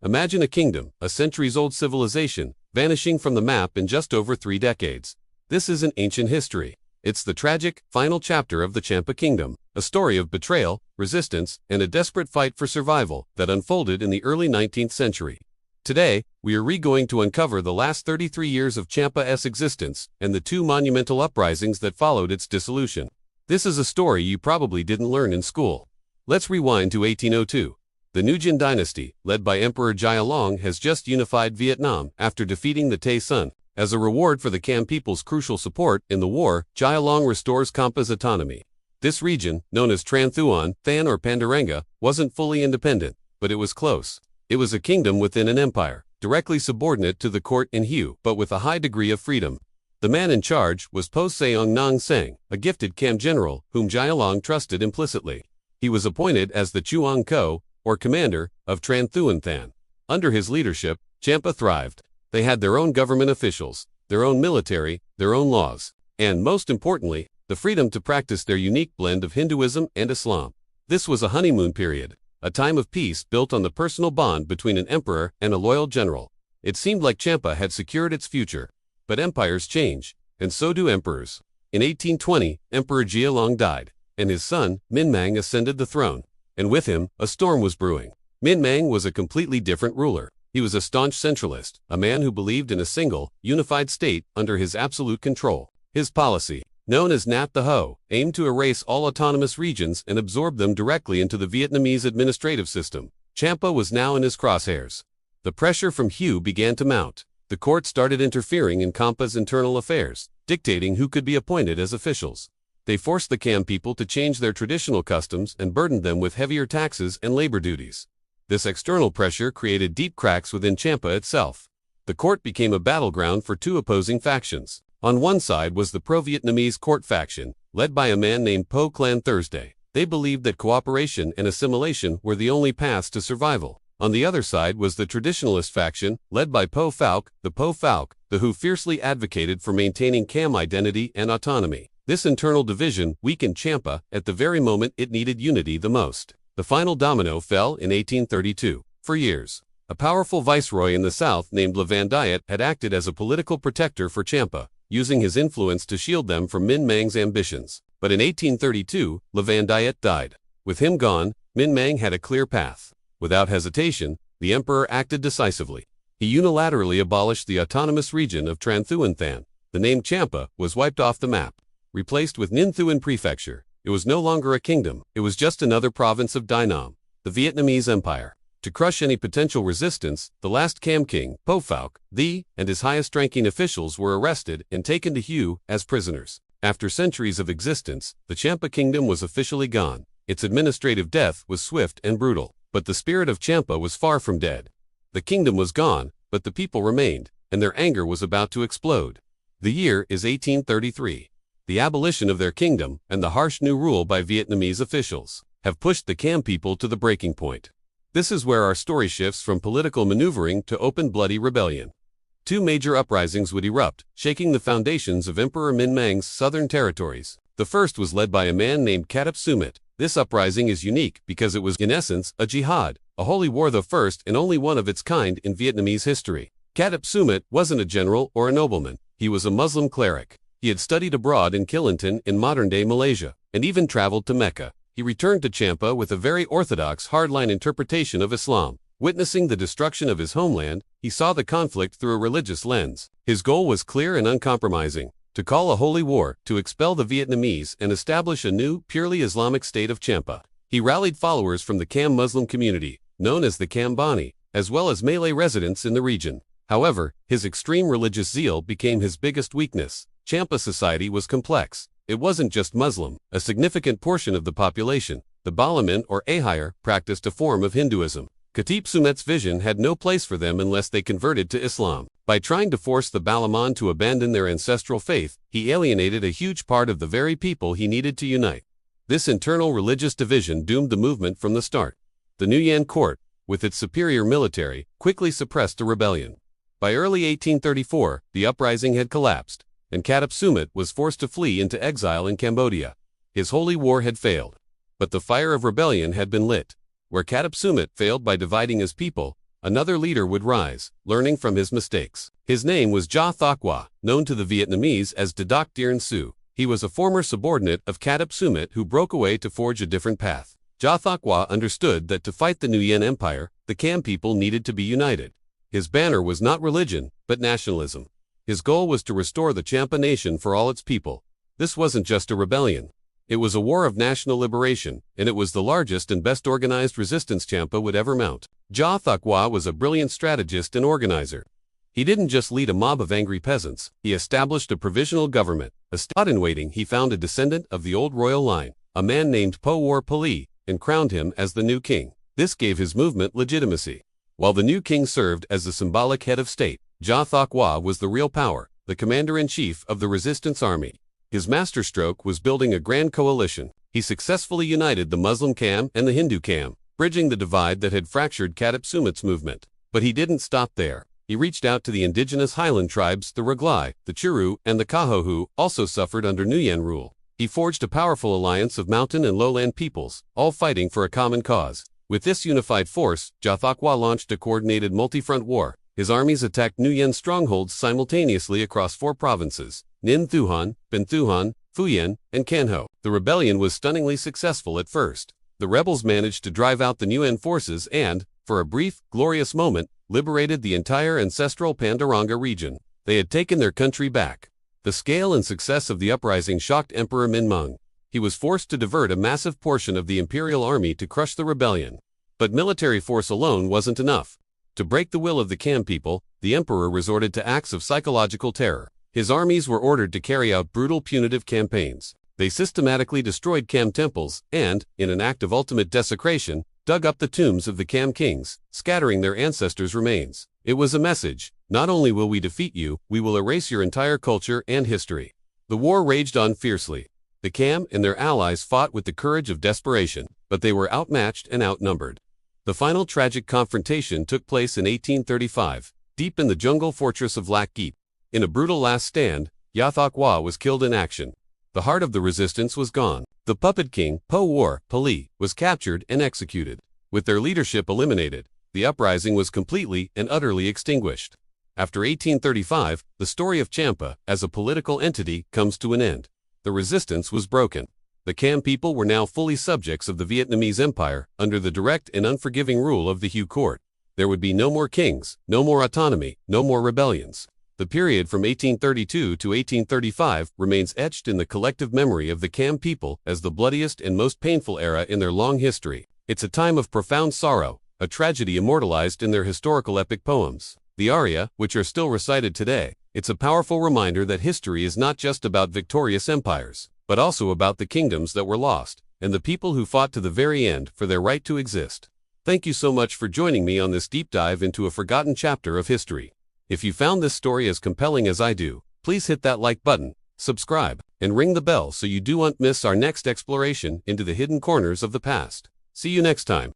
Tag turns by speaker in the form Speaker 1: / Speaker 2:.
Speaker 1: Imagine a kingdom, a centuries-old civilization, vanishing from the map in just over 3 decades. This isn't ancient history. It's the tragic, final chapter of the Champa Kingdom, a story of betrayal, resistance, and a desperate fight for survival that unfolded in the early 19th century. Today, we are going to uncover the last 33 years of Champa's existence and the 2 monumental uprisings that followed its dissolution. This is a story you probably didn't learn in school. Let's rewind to 1802. The Nguyen dynasty, led by Emperor Gia Long, has just unified Vietnam after defeating the Tay Son. As a reward for the Cam people's crucial support in the war, Gia Long restores Champa's autonomy. This region, known as Tran Thuan, Than or Pandaranga, wasn't fully independent, but it was close. It was a kingdom within an empire, directly subordinate to the court in Hue, but with a high degree of freedom. The man in charge was Po Seong Nong Sang, a gifted Cam general whom Gia Long trusted implicitly. He was appointed as the Chuang Ko, or commander, of Tran Thuan Than. Under his leadership, Champa thrived. They had their own government officials, their own military, their own laws, and, most importantly, the freedom to practice their unique blend of Hinduism and Islam. This was a honeymoon period, a time of peace built on the personal bond between an emperor and a loyal general. It seemed like Champa had secured its future. But empires change, and so do emperors. In 1820, Emperor Gia Long died, and his son, Minh Mang, ascended the throne. And with him, a storm was brewing. Minh Mang was a completely different ruler. He was a staunch centralist, a man who believed in a single, unified state under his absolute control. His policy, known as Nat the Ho, aimed to erase all autonomous regions and absorb them directly into the Vietnamese administrative system. Champa was now in his crosshairs. The pressure from Hue began to mount. The court started interfering in Champa's internal affairs, dictating who could be appointed as officials. They forced the Cam people to change their traditional customs and burdened them with heavier taxes and labor duties. This external pressure created deep cracks within Champa itself. The court became a battleground for 2 opposing factions. On one side was the pro-Vietnamese court faction, led by a man named Po Clan Thursday. They believed that cooperation and assimilation were the only paths to survival. On the other side was the traditionalist faction, led by Po Phauk, who fiercely advocated for maintaining Cam identity and autonomy. This internal division weakened Champa at the very moment it needed unity the most. The final domino fell in 1832. For years, a powerful viceroy in the south named Le Van Diet had acted as a political protector for Champa, using his influence to shield them from Minh Mang's ambitions. But in 1832, Le Van Diet died. With him gone, Minh Mang had a clear path. Without hesitation, the emperor acted decisively. He unilaterally abolished the autonomous region of Tran Thuan Than. The name Champa was wiped off the map. Replaced with Ninh Thuan Prefecture, it was no longer a kingdom, it was just another province of Dai Nam, the Vietnamese Empire. To crush any potential resistance, the last Cam king, Po Phauk, and his highest-ranking officials were arrested and taken to Hue as prisoners. After centuries of existence, the Champa Kingdom was officially gone. Its administrative death was swift and brutal, but the spirit of Champa was far from dead. The kingdom was gone, but the people remained, and their anger was about to explode. The year is 1833. The abolition of their kingdom and the harsh new rule by Vietnamese officials have pushed the Cam people to the breaking point. This is where our story shifts from political maneuvering to open bloody rebellion. 2 major uprisings would erupt, shaking the foundations of Emperor Minh Mang's southern territories. The first was led by a man named Katap Sumit. This uprising is unique because it was, in essence, a jihad, a holy war, the first and only one of its kind in Vietnamese history. Katap Sumit wasn't a general or a nobleman. He was a Muslim cleric. He had studied abroad in Kelantan in modern-day Malaysia, and even traveled to Mecca. He returned to Champa with a very orthodox, hardline interpretation of Islam. Witnessing the destruction of his homeland, he saw the conflict through a religious lens. His goal was clear and uncompromising: to call a holy war, to expel the Vietnamese and establish a new, purely Islamic state of Champa. He rallied followers from the Cam Muslim community, known as the Cam Bani, as well as Malay residents in the region. However, his extreme religious zeal became his biggest weakness. Champa society was complex. It wasn't just Muslim. A significant portion of the population, the Balaman or Ahir, practiced a form of Hinduism. Katap Sumit's vision had no place for them unless they converted to Islam. By trying to force the Balaman to abandon their ancestral faith, he alienated a huge part of the very people he needed to unite. This internal religious division doomed the movement from the start. The Nguyen court, with its superior military, quickly suppressed the rebellion. By early 1834, the uprising had collapsed, and Katap Sumit was forced to flee into exile in Cambodia. His holy war had failed, but the fire of rebellion had been lit. Where Katap Sumit failed by dividing his people, another leader would rise, learning from his mistakes. His name was Ja Thakwa, known to the Vietnamese as Dadoc Dien Su. He was a former subordinate of Katip Sumit who broke away to forge a different path. Ja Thakwa understood that to fight the Nguyen Empire, the Cam people needed to be united. His banner was not religion, but nationalism. His goal was to restore the Champa nation for all its people. This wasn't just a rebellion. It was a war of national liberation, and it was the largest and best organized resistance Champa would ever mount. Ja Thakwa was a brilliant strategist and organizer. He didn't just lead a mob of angry peasants, he established a provisional government. A state-in-waiting, he found a descendant of the old royal line, a man named Po War Pali, and crowned him as the new king. This gave his movement legitimacy. While the new king served as the symbolic head of state, Ja Thakwa was the real power, the commander-in-chief of the resistance army. His masterstroke was building a grand coalition. He successfully united the Muslim Cam and the Hindu Cam, bridging the divide that had fractured Katip Sumit's movement. But he didn't stop there. He reached out to the indigenous highland tribes, the Raglai, the Churu, and the Kaho, who also suffered under Nguyen rule. He forged a powerful alliance of mountain and lowland peoples, all fighting for a common cause. With this unified force, Ja Thakwa launched a coordinated multi-front war. His armies attacked Nguyen strongholds simultaneously across 4 provinces: Ninh Thuhan, Binh Thuhan, Phu Yen, and Can Ho. The rebellion was stunningly successful at first. The rebels managed to drive out the Nguyen forces and, for a brief, glorious moment, liberated the entire ancestral Panduranga region. They had taken their country back. The scale and success of the uprising shocked Emperor Minh Mung. He was forced to divert a massive portion of the imperial army to crush the rebellion. But military force alone wasn't enough. To break the will of the Cam people, the emperor resorted to acts of psychological terror. His armies were ordered to carry out brutal punitive campaigns. They systematically destroyed Cam temples and, in an act of ultimate desecration, dug up the tombs of the Cam kings, scattering their ancestors' remains. It was a message: not only will we defeat you, we will erase your entire culture and history. The war raged on fiercely. The Cam and their allies fought with the courage of desperation, but they were outmatched and outnumbered. The final tragic confrontation took place in 1835, deep in the jungle fortress of Lac Geep. In a brutal last stand, Ja Thakwa was killed in action. The heart of the resistance was gone. The puppet king, Po War Pali, was captured and executed. With their leadership eliminated, the uprising was completely and utterly extinguished. After 1835, the story of Champa, as a political entity, comes to an end. The resistance was broken. The Cam people were now fully subjects of the Vietnamese Empire, under the direct and unforgiving rule of the Hue court. There would be no more kings, no more autonomy, no more rebellions. The period from 1832 to 1835 remains etched in the collective memory of the Cam people as the bloodiest and most painful era in their long history. It's a time of profound sorrow, a tragedy immortalized in their historical epic poems. The aria, which are still recited today, it's a powerful reminder that history is not just about victorious empires, but also about the kingdoms that were lost, and the people who fought to the very end for their right to exist. Thank you so much for joining me on this deep dive into a forgotten chapter of history. If you found this story as compelling as I do, please hit that like button, subscribe, and ring the bell so you don't miss our next exploration into the hidden corners of the past. See you next time.